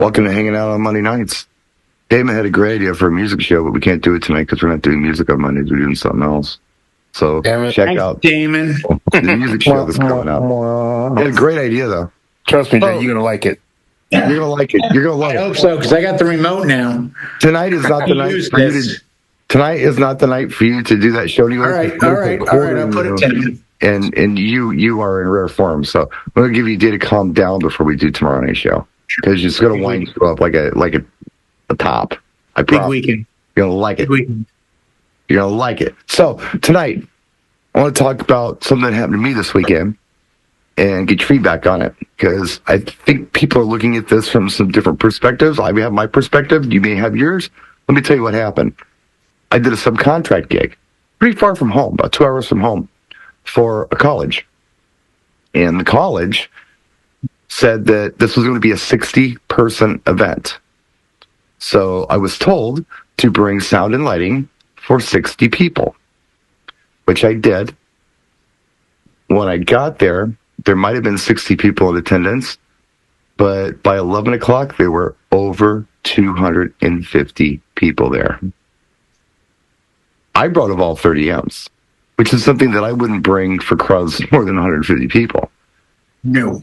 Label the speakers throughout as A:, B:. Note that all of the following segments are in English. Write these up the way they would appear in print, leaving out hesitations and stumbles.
A: Welcome to Hanging Out on Monday nights. Damon had a great idea for a music show, but we can't do it tonight because we're not doing music on Mondays. We're doing something else. So check out
B: Damon.
A: the music show that's coming up. He had a great idea, though.
C: Trust me, Jay, you're going to like it.
A: You're going to like it. You're going to love it.
B: I hope so, because I got the remote now.
A: Tonight is not the night for you to... Tonight is not the night for you to do that show anyway.
B: All right. I'll put it down.
A: And you are in rare form, so I'm going to give you a day to calm down before we do tomorrow night's show. Because it's going to wind you up like a top. I promise.
B: Big weekend.
A: You're going to like it.
B: Big weekend.
A: You're going to like it. So, tonight, I want to talk about something that happened to me this weekend and get your feedback on it. Because I think people are looking at this from some different perspectives. I have my perspective. You may have yours. Let me tell you what happened. I did a subcontract gig pretty far from home, about 2 hours from home, for a college. And the college said that this was going to be a 60-person event. So I was told to bring sound and lighting for 60 people, which I did. When I got there, there might have been 60 people in attendance, but by 11 o'clock, there were over 250 people there. I brought a Vol 30 amps, which is something that I wouldn't bring for crowds more than 150 people.
B: No.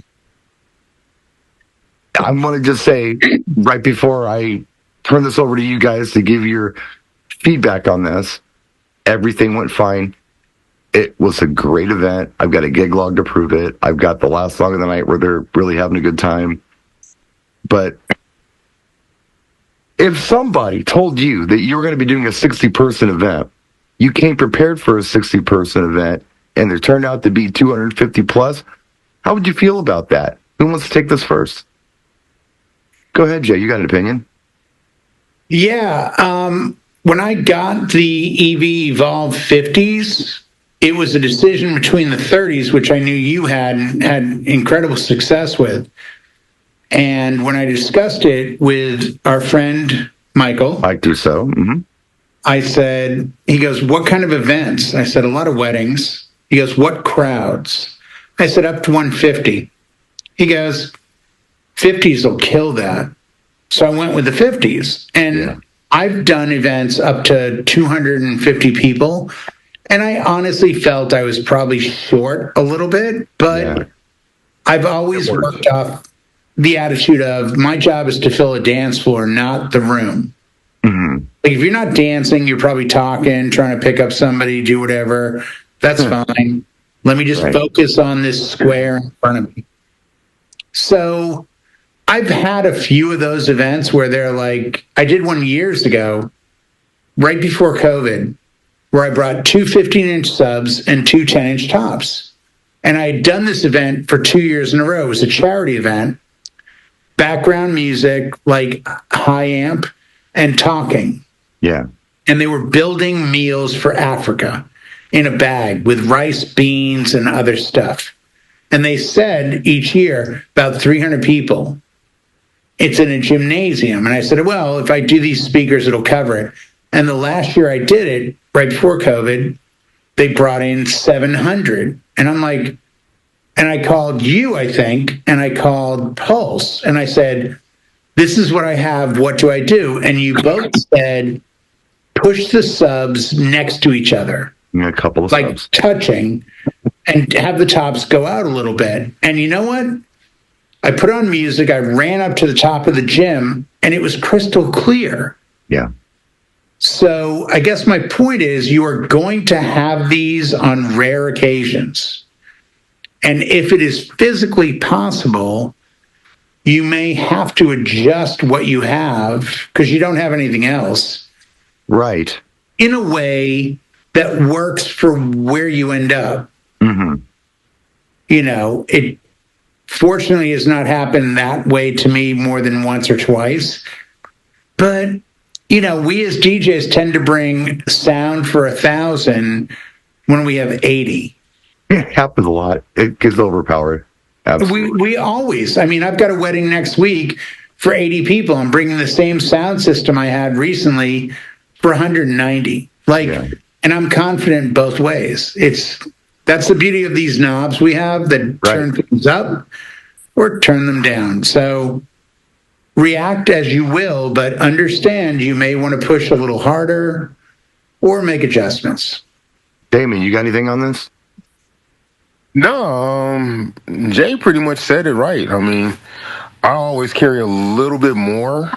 A: I want to just say, right before I turn this over to you guys to give your feedback on this, everything went fine. It was a great event. I've got a gig log to prove it. I've got the last song of the night where they're really having a good time. But if somebody told you that you were going to be doing a 60-person event, you came prepared for a 60-person event, and there turned out to be 250 plus, how would you feel about that? Who wants to take this first? Go ahead, Jay. You got an opinion?
B: Yeah. When I got the EV Evolve 50s, it was a decision between the 30s, which I knew you had incredible success with. And when I discussed it with our friend Michael,
A: I do so. Mm-hmm.
B: I said, he goes, what kind of events? I said, a lot of weddings. He goes, what crowds? I said, up to 150. He goes, 50s will kill that. So I went with the 50s. And I've done events up to 250 people. And I honestly felt I was probably short a little bit. But I've always worked off the attitude of my job is to fill a dance floor, not the room. Mm-hmm. Like if you're not dancing, you're probably talking, trying to pick up somebody, do whatever. That's fine. Let me just focus on this square in front of me. So I've had a few of those events where they're like, I did one years ago, right before COVID, where I brought two 15-inch subs and two 10-inch tops. And I had done this event for 2 years in a row. It was a charity event. Background music, like high amp, and talking.
A: Yeah.
B: And they were building meals for Africa in a bag with rice, beans, and other stuff. And they said each year, about 300 people. It's in a gymnasium. And I said, well, if I do these speakers, it'll cover it. And the last year I did it, right before COVID, they brought in 700. And I'm like, and I called you, I think, and I called Pulse, and I said, this is what I have, what do I do? And you both said, push the subs next to each other.
A: A couple of
B: like
A: subs.
B: Touching, and have the tops go out a little bit. And you know what? I put on music, I ran up to the top of the gym, and it was crystal clear.
A: Yeah.
B: So I guess my point is you are going to have these on rare occasions. And if it is physically possible, you may have to adjust what you have because you don't have anything else.
A: Right.
B: In a way that works for where you end up.
A: Mm-hmm.
B: You know, it fortunately has not happened that way to me more than once or twice. But, you know, we as DJs tend to bring sound for 1,000 when we have 80.
A: It happens a lot. It gets overpowered. Absolutely.
B: We always, I mean, I've got a wedding next week for 80 people. I'm bringing the same sound system I had recently for 190. And I'm confident both ways. That's the beauty of these knobs we have that turn things up or turn them down. So react as you will, but understand you may want to push a little harder or make adjustments.
A: Damon, you got anything on this?
C: No, Jay pretty much said it right. I mean, I always carry a little bit more,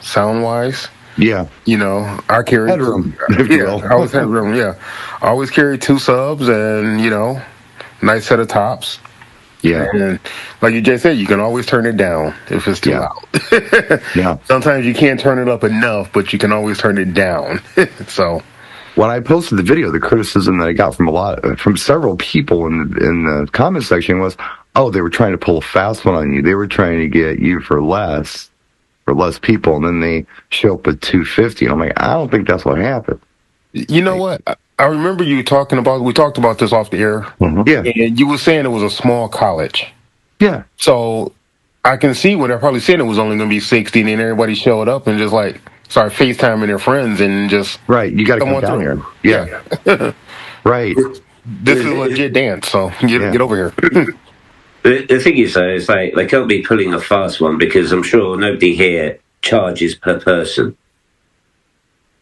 C: sound wise.
A: Yeah.
C: I carry
A: Headroom, if you will.
C: I always headroom, yeah. I always carry 2 subs and, nice set of tops.
A: Yeah.
C: And like you just said, you can always turn it down if it's too loud.
A: Yeah.
C: Sometimes you can't turn it up enough, but you can always turn it down. So
A: when I posted the video, the criticism that I got from several people in the comment section was, oh, they were trying to pull a fast one on you. They were trying to get you for less people, and then they show up with 250. And I'm like, I don't think that's what happened.
C: You know what? I remember you talking about, we talked about this off the air.
A: Mm-hmm. Yeah.
C: And you were saying it was a small college.
A: Yeah.
C: So I can see where they're probably saying it was only going to be 60, and then everybody showed up and just like started FaceTiming their friends and just...
A: Right. You got to come down here. Yeah. Right.
C: This is a legit dance, so get over here.
D: The thing is, though, is like they can't be pulling a fast one because I'm sure nobody here charges per person.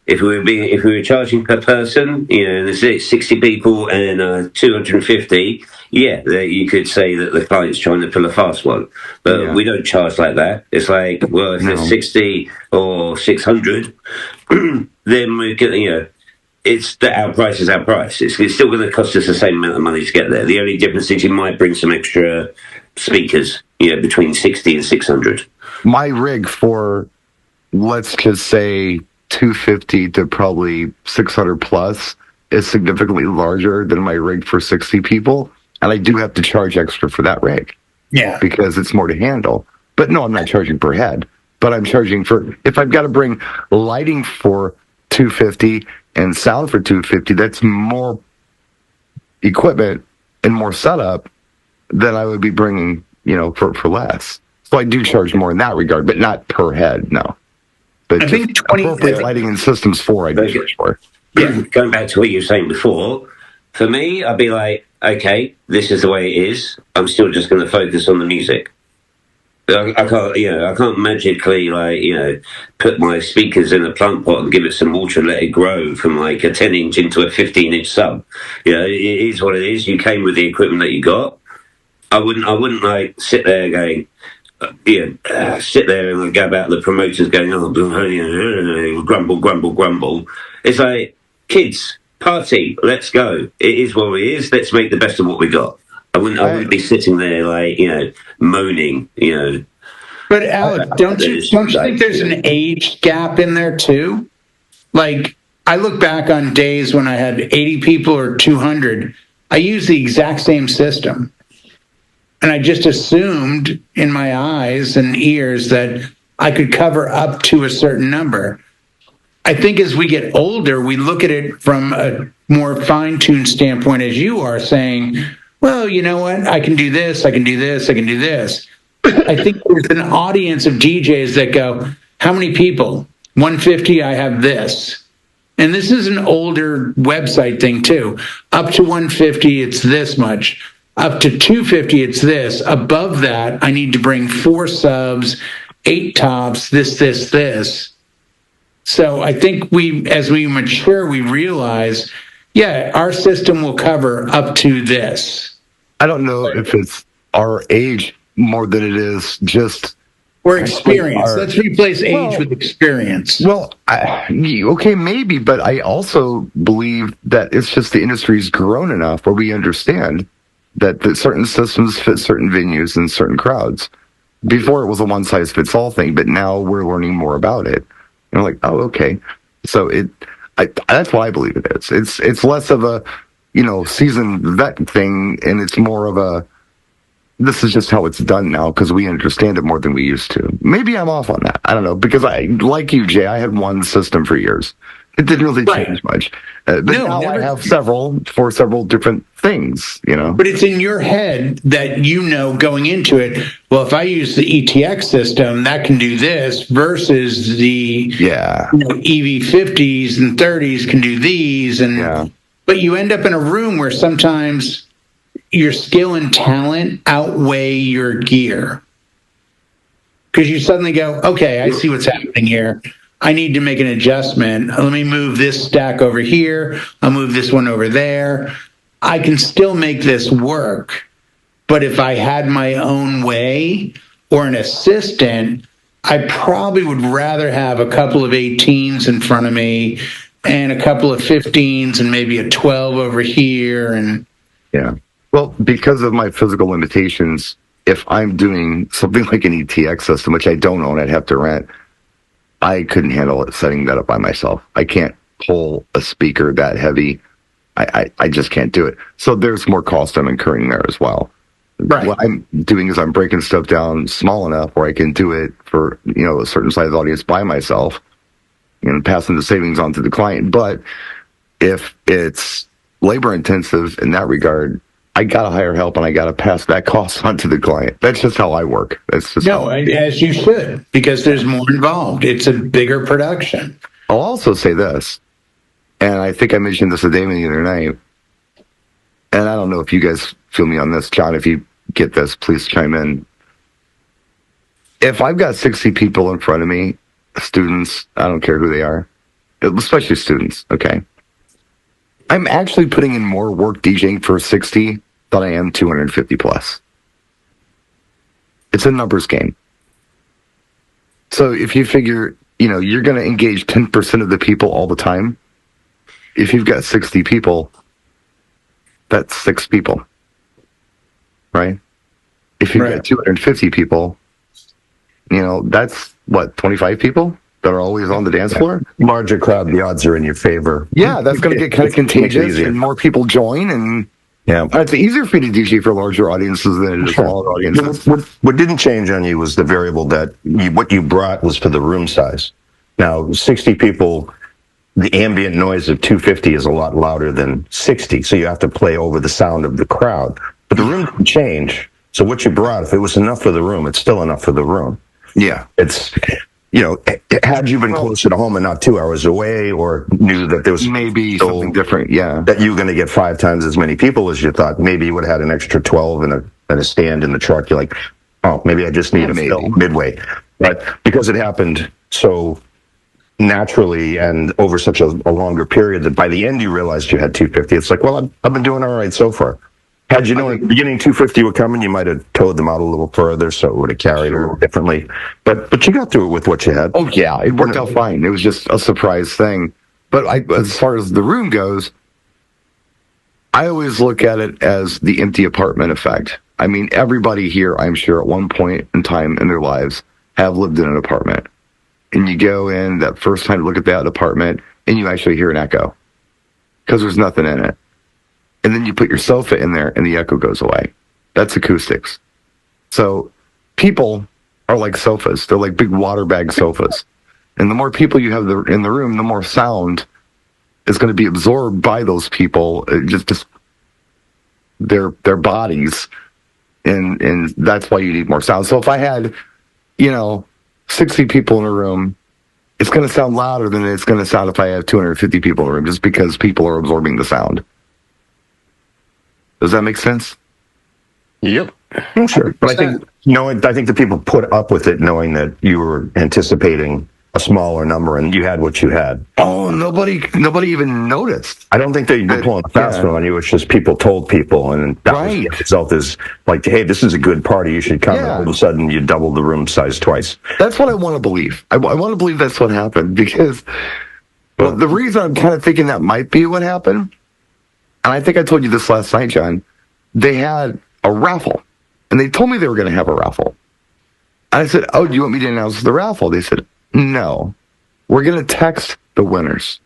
D: If we were charging per person, there's 60 people and 250, you could say that the client's trying to pull a fast one. But we don't charge like that. It's like, well, if there's 60 or 600, then we're getting, it's that our price is our price. It's still going to cost us the same amount of money to get there. The only difference is you might bring some extra speakers, between 60 and 600.
A: My rig for, let's just say, 250 to probably 600 plus is significantly larger than my rig for 60 people, and I do have to charge extra for that rig.
B: Yeah,
A: because it's more to handle. But no, I'm not charging per head, but I'm charging for, if I've got to bring lighting for 250 and sound for 250, that's more equipment and more setup than I would be bringing, for less. So I do charge more in that regard, but not per head, no. But
B: I think
A: appropriate lighting and systems for I do charge for.
D: Yeah, going back to what you were saying before, for me, I'd be like, okay, this is the way it is. I'm still just going to focus on the music. I can't magically put my speakers in a plant pot and give it some water and let it grow from like a 10-inch into a 15-inch sub. It is what it is. You came with the equipment that you got. I wouldn't like sit there going, sit there and go about the promoters going, oh, grumble, grumble, grumble. It's like, kids, party, let's go. It is what it is. Let's make the best of what we got. I wouldn't be sitting there like, moaning,
B: But Alex, don't you think there's an age gap in there too? Like, I look back on days when I had 80 people or 200. I used the exact same system. And I just assumed in my eyes and ears that I could cover up to a certain number. I think as we get older, we look at it from a more fine-tuned standpoint, as you are saying, well, you know what? I can do this, I can do this, I can do this. I think there's an audience of DJs that go, how many people? 150, I have this. And this is an older website thing, too. Up to 150, it's this much. Up to 250, it's this. Above that, I need to bring 4 subs, 8 tops, this. So I think as we mature, we realize, our system will cover up to this.
A: I don't know if it's our age more than it is just...
B: Or experience. Let's replace age with experience.
A: Well, okay, maybe, but I also believe that it's just the industry's grown enough where we understand that certain systems fit certain venues and certain crowds. Before it was a one-size-fits-all thing, but now we're learning more about it. And we're like, oh, okay. So that's what I believe it is. It's less of a, seasoned vet thing, and it's more of a, this is just how it's done now because we understand it more than we used to. Maybe I'm off on that. I don't know, because like you, Jay, I had one system for years. It didn't really change much. But now I have several different things,
B: But it's in your head that going into it, well, if I use the ETX system, that can do this versus the EV50s and 30s can do these. But you end up in a room where sometimes your skill and talent outweigh your gear. because you suddenly go, okay, I see what's happening here. I need to make an adjustment. Let me move this stack over here. I'll move this one over there. I can still make this work. But if I had my own way or an assistant, I probably would rather have a couple of 18s in front of me and a couple of 15s and maybe a 12 over here. And
A: Yeah. Well, because of my physical limitations, if I'm doing something like an ETX system, which I don't own, I'd have to rent, I couldn't handle it setting that up by myself. I can't pull a speaker that heavy. I just can't do it. So there's more cost I'm incurring there as well.
B: right.
A: What I'm doing is I'm breaking stuff down small enough where I can do it for, a certain size audience by myself and passing the savings on to the client. But if it's labor intensive in that regard, I got to hire help and I got to pass that cost on to the client. That's just how I work. That's just
B: No, as you should, because there's more involved. It's a bigger production.
A: I'll also say this, and I think I mentioned this to Damon the other night, and I don't know if you guys feel me on this. John, if you get this, please chime in. If I've got 60 people in front of me, students, I don't care who they are, especially students, okay? I'm actually putting in more work DJing for 60 than I am 250 plus. It's a numbers game. So if you figure, you're going to engage 10% of the people all the time, if you've got 60 people, that's 6 people, right? If you've got 250 people, that's what, 25 people that are always on the dance floor?
E: Larger crowd, the odds are in your favor.
A: Yeah, that's going to get kind of contagious and more people join. And it's easier for you to DJ for larger audiences than it is smaller audiences.
E: What didn't change on you was the variable that what you brought was for the room size. Now, 60 people, the ambient noise of 250 is a lot louder than 60, so you have to play over the sound of the crowd. But the room didn't change. So what you brought, if it was enough for the room, it's still enough for the room.
A: Yeah.
E: It's, had you been closer to home and not 2 hours away, or knew that there was
A: maybe something different,
E: that you were going to get 5 times as many people as you thought, maybe you would have had an extra 12 and a stand in the truck. You're like, oh, maybe I just need a fill midway. But because it happened so naturally and over such a longer period that by the end you realized you had 250, it's like, well, I've been doing all right so far. Had you known at the beginning 250 were coming, you might have towed them out a little further, so it would have carried a little differently. But you got through it with what you had.
A: Oh, yeah, it worked out fine. It was just a surprise thing. But as far as the room goes, I always look at it as the empty apartment effect. I mean, everybody here, I'm sure, at one point in time in their lives have lived in an apartment. And you go in that first time to look at that apartment, and you actually hear an echo because there's nothing in it. And then you put your sofa in there, and the echo goes away. That's acoustics. So people are like sofas. They're like big water bag sofas. And the more people you have in the room, the more sound is going to be absorbed by those people, just their bodies. And that's why you need more sound. So if I had, 60 people in a room, it's going to sound louder than it's going to sound if I have 250 people in a room, just because people are absorbing the sound. Does that make sense?
E: Yep. Sure. But I think the people put up with it knowing that you were anticipating a smaller number and you had what you had.
A: Oh, nobody even noticed.
E: I don't think they were pulling a fast one on you. It's just people told people, and that was the result is like, hey, this is a good party. You should come. And all of a sudden, you double the room size twice.
A: That's what I want to believe. I want to believe that's what happened because the reason I'm kind of thinking that might be what happened, and I think I told you this last night, John, they had a raffle, and they told me they were going to have a raffle. I said, oh, do you want me to announce the raffle? They said, no, we're going to text the winners.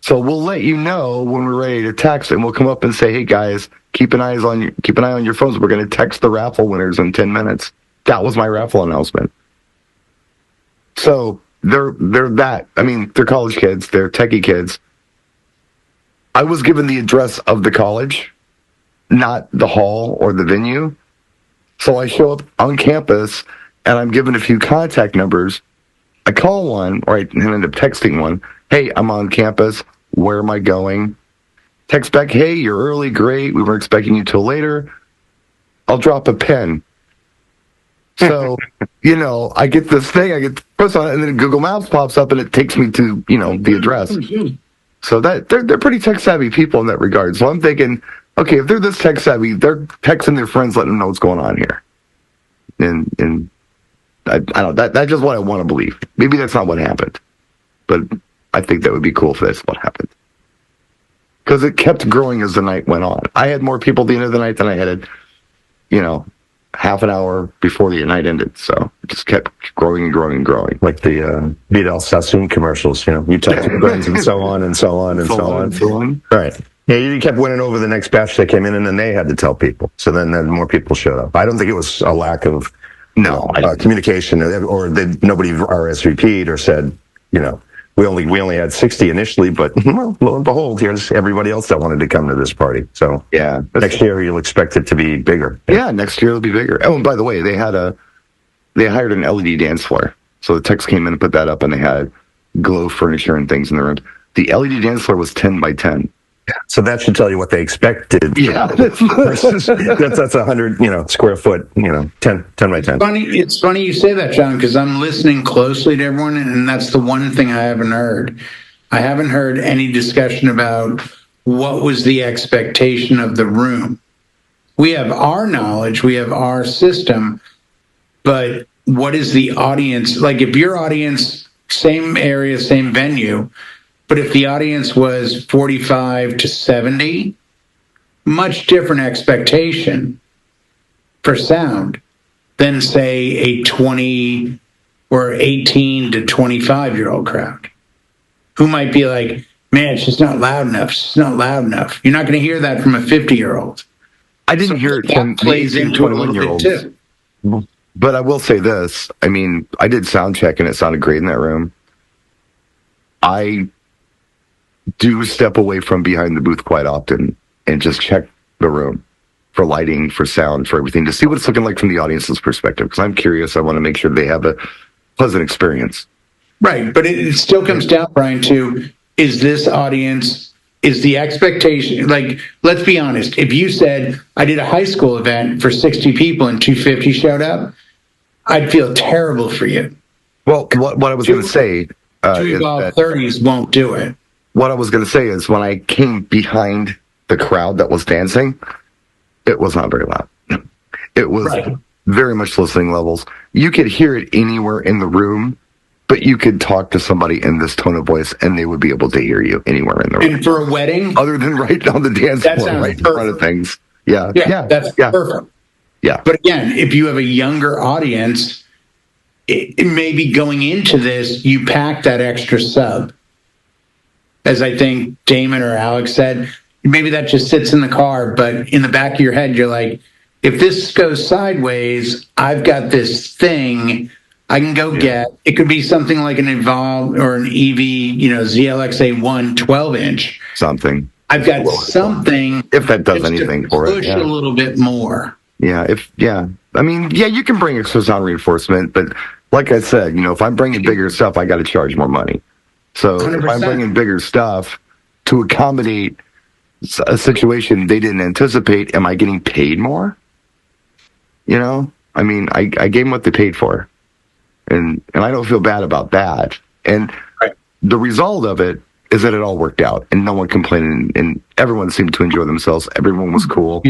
A: So we'll let you know when we're ready to text, and we'll come up and say, hey, guys, keep an eye on your phones. We're going to text the raffle winners in 10 minutes. That was my raffle announcement. So they're college kids. They're techie kids. I was given the address of the college, not the hall or the venue. So I show up on campus, and I'm given a few contact numbers. I call one, or I end up texting one. Hey, I'm on campus. Where am I going? Text back, hey, you're early. Great. We were expecting you till later. I'll drop a pin. So, I get this thing, I get the press on it, and then Google Maps pops up and it takes me to, the address. So that they're pretty tech savvy people in that regard. So I'm thinking, okay, if they're this tech savvy, they're texting their friends, letting them know what's going on here. And I don't know, that's just what I want to believe. Maybe that's not what happened, but I think that would be cool if that's what happened. Because it kept growing as the night went on. I had more people at the end of the night than I had, half an hour before the night ended. So it just kept growing and growing and growing.
E: Like the Vidal Sassoon commercials, you text your friends and so on and so on and so on.
A: So on.
E: Right. Yeah, you kept winning over the next batch that came in, and then they had to tell people. So then more people showed up. I don't think it was a lack of communication, or nobody RSVP'd or said, we only had 60 initially, but well, lo and behold, here's everybody else that wanted to come to this party. So
A: yeah,
E: next year you'll expect it to be bigger.
A: Yeah, next year it'll be bigger. Oh, and by the way, they hired an LED dance floor. So the techs came in and put that up, and they had glow furniture and things in the room. The LED dance floor was 10 by 10.
E: So that should tell you what they expected.
A: Yeah.
E: That's 100, square foot, 10 by 10.
B: It's funny you say that, John, because I'm listening closely to everyone, and that's the one thing I haven't heard. I haven't heard any discussion about what was the expectation of the room. We have our knowledge, we have our system, but what is the audience? Like, if your audience, same area, same venue, but if the audience was 45 to 70, much different expectation for sound than, say, a 20 or 18 to 25-year-old crowd who might be like, man, it's just not loud enough. It's just not loud enough. You're not going to hear that from a 50-year-old.
A: I didn't hear it from
B: plays into it a little bit too.
A: But I will say this. I mean, I did sound check, and it sounded great in that room. I do step away from behind the booth quite often and just check the room for lighting, for sound, for everything, to see what it's looking like from the audience's perspective, because I'm curious. I want to make sure they have a pleasant experience.
B: Right, but it still comes down, Brian, to, is this audience, is the expectation, like, let's be honest, if you said, I did a high school event for 60 people and 250 showed up, I'd feel terrible for you.
A: Well, what I was going to say...
B: 30s won't do it.
A: What I was going to say is, when I came behind the crowd that was dancing, it was not very loud. It was very much listening levels. You could hear it anywhere in the room, but you could talk to somebody in this tone of voice, and they would be able to hear you anywhere in the room.
B: And for a wedding?
A: Other than right on the dance floor, right in front of things. Yeah.
B: That's perfect.
A: Yeah.
B: But again, if you have a younger audience, it may be going into this, you pack that extra sub. As I think Damon or Alex said, maybe that just sits in the car, but in the back of your head, you're like, if this goes sideways, I've got this thing I can go get. It could be something like an Evolve or an EV, ZLX-A1 12-inch.
A: Something.
B: I've got something.
A: If that does anything for it.
B: Push a little bit more.
A: Yeah. I mean, you can bring extra sound reinforcement, but like I said, if I'm bringing bigger stuff, I got to charge more money. So 100%. If I'm bringing bigger stuff to accommodate a situation they didn't anticipate, am I getting paid more? I mean, I gave them what they paid for, and I don't feel bad about that. And the result of it is that it all worked out, and no one complained, and everyone seemed to enjoy themselves. Everyone was cool.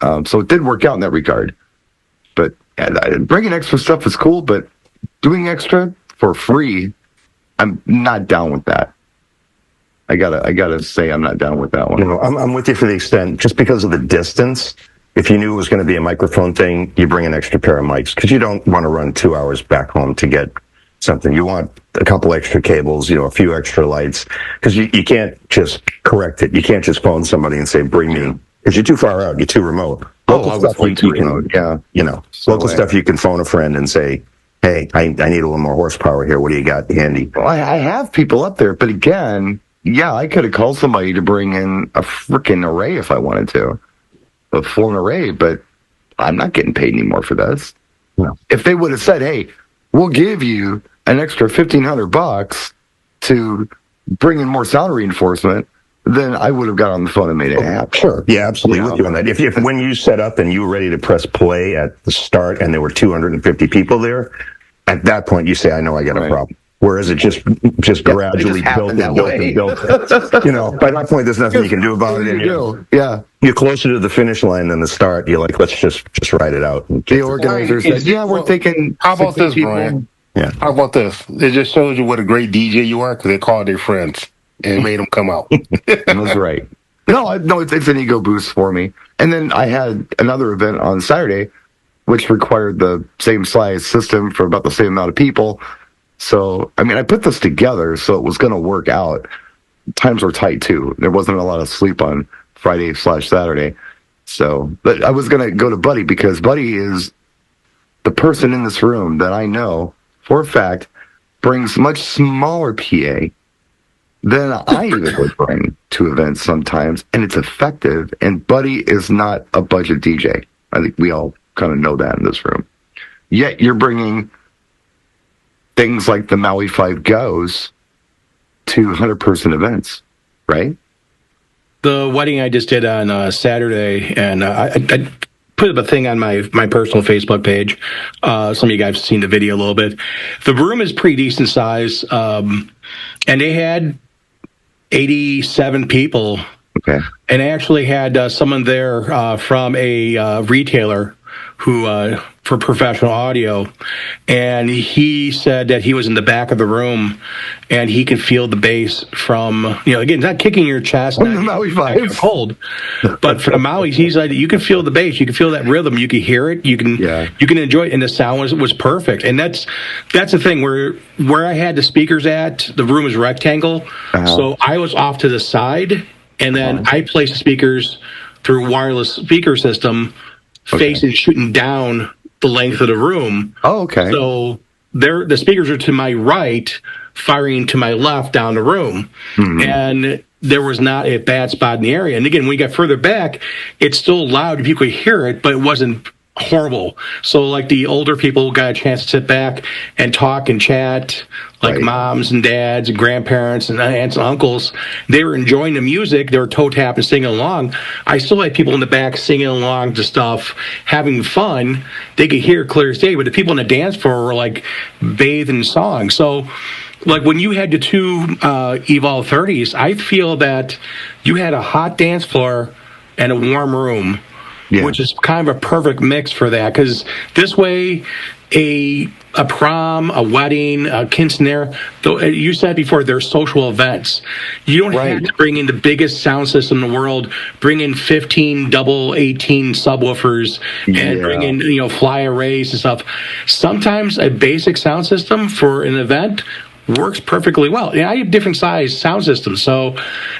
A: So it did work out in that regard. But bringing extra stuff is cool, but doing extra for free, I'm not down with that. I gotta say I'm not down with that one.
E: I'm with you for the extent, just because of the distance. If you knew it was going to be a microphone thing, you bring an extra pair of mics, because you don't want to run 2 hours back home to get something. You want a couple extra cables, a few extra lights, because you can't just correct it. You can't just phone somebody and say, bring me, because you're too far out, you're too remote. Local stuff local stuff you can phone a friend and say, hey, I need a little more horsepower here. What do you got handy?
A: Well, I have people up there, but again, I could have called somebody to bring in a freaking array if I wanted to. A full array, but I'm not getting paid anymore for this.
E: No.
A: If they would have said, hey, we'll give you an extra $1,500 to bring in more sound reinforcement, then I would have got on the phone and made it happen.
E: Sure. Yeah, absolutely with you on that. If when you set up and you were ready to press play at the start and there were 250 people there, at that point you say, I know I got a problem. Whereas it just gradually built and built and built. By that point there's nothing you can do about it. And you're closer to the finish line than the start. You're like, let's just write it out.
A: The organizer said, we're thinking.
C: How about this, Brian?
E: Yeah.
C: How about this? It just shows you what a great DJ you are because they called their friends and made them come out.
A: That's right. No, it's an ego boost for me. And then I had another event on Saturday, which required the same size system for about the same amount of people. So, I put this together so it was going to work out. Times were tight, too. There wasn't a lot of sleep on Friday/Saturday. So, but I was going to go to Buddy because Buddy is the person in this room that I know for a fact brings much smaller PA than I even would bring to events sometimes, and it's effective. And Buddy is not a budget DJ. I think we all kind of know that in this room. Yet you're bringing things like the Maui 5 Goes to 100-person events, right?
F: The wedding I just did on Saturday, and I put up a thing on my personal Facebook page. Some of you guys have seen the video a little bit. The room is pretty decent size, and they had 87 people.
A: Okay.
F: And I actually had someone there from a retailer who for professional audio, and he said that he was in the back of the room and he could feel the bass from, again, not kicking your chest,
A: not the Maui 5
F: cold, but for the Maui, he's like, you can feel the bass, you can feel that rhythm, you can hear it, you can enjoy it, and the sound was perfect. And that's the thing where I had the speakers at, the room is rectangle, so I was off to the side, and then I placed the speakers through wireless speaker system facing, shooting down the length of the room.
A: Oh, okay.
F: So the speakers are to my right, firing to my left down the room. Mm-hmm. And there was not a bad spot in the area. And again, when we got further back, it's still loud. People could hear it, but it wasn't horrible. So like the older people got a chance to sit back and talk and chat, like moms and dads and grandparents and aunts and uncles. They were enjoying the music. They were toe tapping, singing along. I still had people in the back singing along to stuff, having fun. They could hear clear as day, but the people on the dance floor were like bathed in song. So like when you had the two Evolve 30s, I feel that you had a hot dance floor and a warm room. Yeah. Which is kind of a perfect mix for that, because this way, a prom, a wedding, a quinceanera, you said before, they're social events. You don't have to bring in the biggest sound system in the world, bring in 15 double 18 subwoofers, and bring in fly arrays and stuff. Sometimes a basic sound system for an event works perfectly well. And I have different size sound systems, so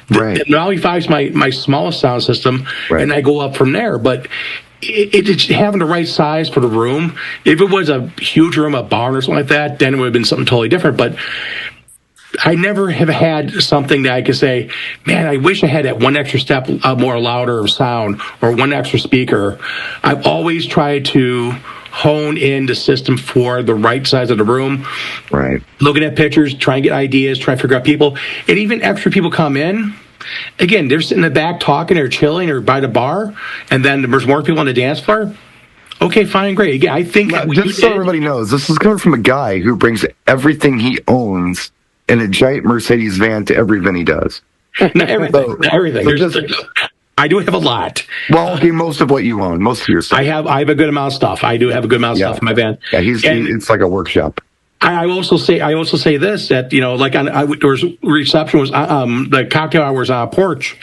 F: the Maui 5 is my smallest sound system, and I go up from there. But it's having the right size for the room. If it was a huge room, a barn or something like that, then it would have been something totally different. But I never have had something that I could say, man, I wish I had that one extra step more louder sound or one extra speaker. I've always tried to hone in the system for the right size of the room.
A: Right.
F: Looking at pictures, trying to get ideas, trying to figure out people. And even extra people come in. Again, they're sitting in the back talking or chilling or by the bar, and then there's more people on the dance floor. Okay, fine, great. Again, I think
A: just so everybody knows, this is coming from a guy who brings everything he owns in a giant Mercedes van to every event he does.
F: Not everything. Not everything. I do have a lot.
A: Well, okay, most of what you own, most of your stuff.
F: I have a good amount of stuff. I do have a good amount of stuff in my van.
A: Yeah, it's like a workshop.
F: I also say this, that there was reception was the cocktail hour was on a porch,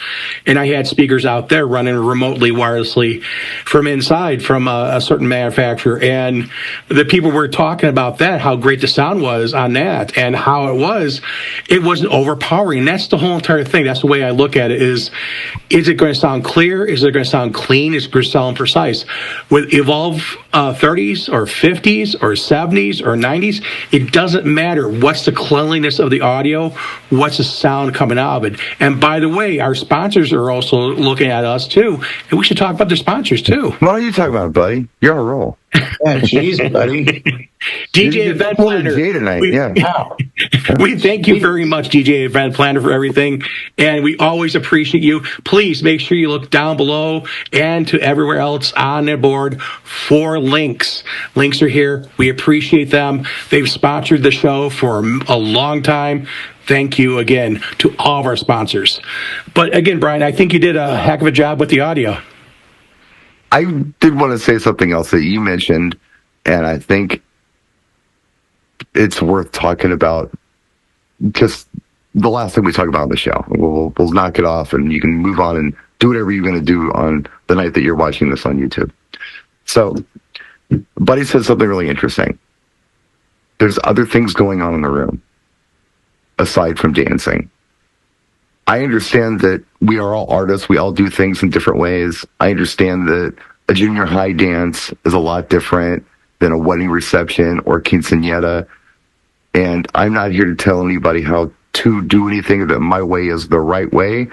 F: and I had speakers out there running remotely wirelessly from inside from a certain manufacturer, and the people were talking about that, how great the sound was on that, and how it wasn't overpowering. That's the whole entire thing. That's the way I look at it. Is it going to sound clear? Is it going to sound clean? Is it going to sound precise? With Evolve 30s or 50s or 70s or 90s. It doesn't matter what's the cleanliness of the audio, what's the sound coming out of it. And by the way, our sponsors are also looking at us too, and we should talk about their sponsors too.
A: Why don't you talk about it, buddy? You're on a roll.
B: Yeah, jeez, buddy.
F: DJ Event Planner.
A: Jay tonight.
F: We thank you very much, DJ Event Planner, for everything, and we always appreciate you. Please make sure you look down below and to everywhere else on the board for links. Links are here. We appreciate them. They've sponsored the show for a long time. Thank you again to all of our sponsors. But again, Brian, I think you did a heck of a job with the audio.
A: I did want to say something else that you mentioned, and I think it's worth talking about. Just the last thing we talk about on the show. We'll knock it off, and you can move on and do whatever you're going to do on the night that you're watching this on YouTube. So, Buddy said something really interesting. There's other things going on in the room aside from dancing. I understand that we are all artists. We all do things in different ways. I understand that a junior high dance is a lot different than a wedding reception or quinceañera. And I'm not here to tell anybody how to do anything, that my way is the right way.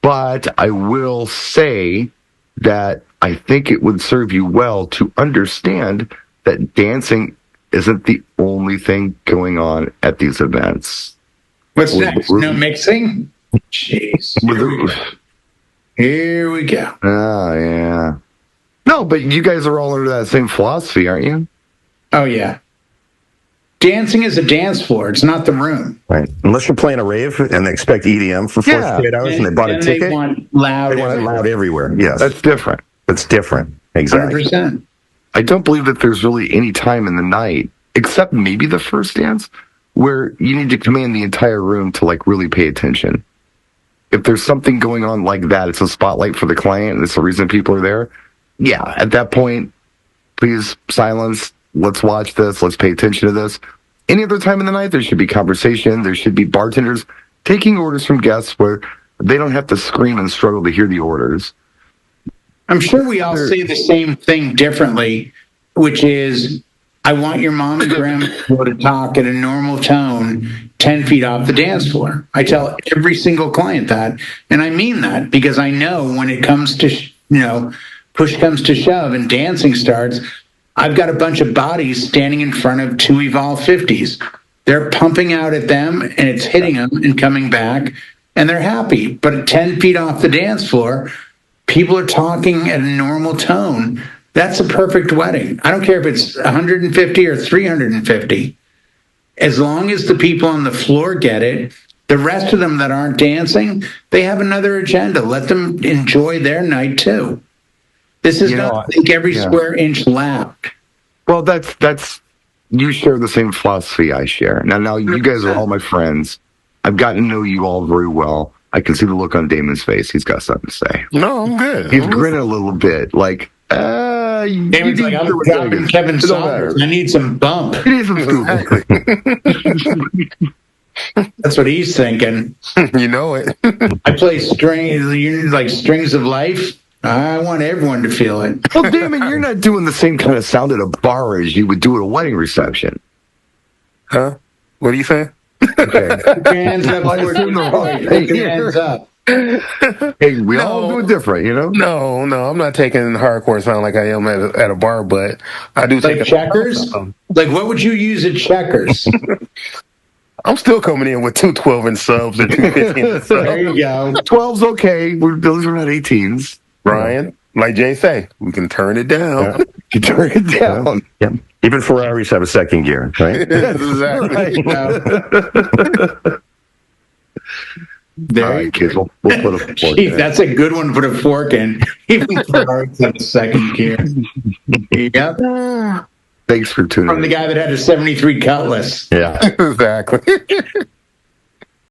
A: But I will say that I think it would serve you well to understand that dancing isn't the only thing going on at these events.
B: What's next? No mixing? Jeez. Here we go.
A: Oh, yeah. No, but you guys are all under that same philosophy, aren't you?
B: Oh, yeah. Dancing is a dance floor. It's not the room.
E: Right. Unless you're playing a rave and they expect EDM for 48 hours and they bought a ticket.
B: They want loud.
E: They want it loud everywhere. Yes.
A: That's different.
E: That's different. Exactly.
B: 100%.
A: I don't believe that there's really any time in the night, except maybe the first dance, where you need to command the entire room to like really pay attention. If there's something going on like that, it's a spotlight for the client and it's the reason people are there. Yeah, at that point, please silence. Let's watch this. Let's pay attention to this. Any other time in the night, there should be conversation. There should be bartenders taking orders from guests where they don't have to scream and struggle to hear the orders.
B: I'm sure we all say the same thing differently, which is, I want your mom and grandma to talk at a normal tone 10 feet off the dance floor. I tell every single client that, and I mean that because I know when it comes to, push comes to shove and dancing starts, I've got a bunch of bodies standing in front of two Evolve 50s. They're pumping out at them, and it's hitting them and coming back, and they're happy. But at 10 feet off the dance floor, people are talking at a normal tone. That's a perfect wedding. I don't care if it's 150 or 350. As long as the people on the floor get it, the rest of them that aren't dancing, they have another agenda. Let them enjoy their night, too. This is not take every square inch loud.
A: Well, that's you share the same philosophy I share. Now you guys are all my friends. I've gotten to know you all very well. I can see the look on Damon's face. He's got something to say.
C: No, I'm good.
A: He's grinning a little bit, like,
B: Damon's like, I'm dropping Kevin Saunders. I need some bump.
A: It is some scoop.
B: That's what he's thinking.
C: You know it.
B: I play strings of life. I want everyone to feel it.
A: Well, Damon, you're not doing the same kind of sound at a bar as you would do at a wedding reception.
C: Huh? What are you saying?
A: Okay.
B: Hands up. Hands up.
A: Hey, we all do it different,
C: No, I'm not taking hardcore sound like I am at a bar, but I do take
B: checkers. Like, what would you use at checkers?
C: I'm still coming in with 2 12-inch subs and 2 15-inch subs.
B: There you go.
A: 12's okay. Those are not 18s.
C: Brian, like Jay say, we can turn it down.
A: You turn it down.
E: Yeah. Even Ferraris have a second gear, right?
C: Exactly.
A: All right, kids, we'll put a fork
B: in. That's a good one to put a fork in. Even Ferraris have a second gear. Yep.
A: Thanks for tuning in.
B: From the guy that had a 73 Cutlass.
E: Yeah.
C: Exactly.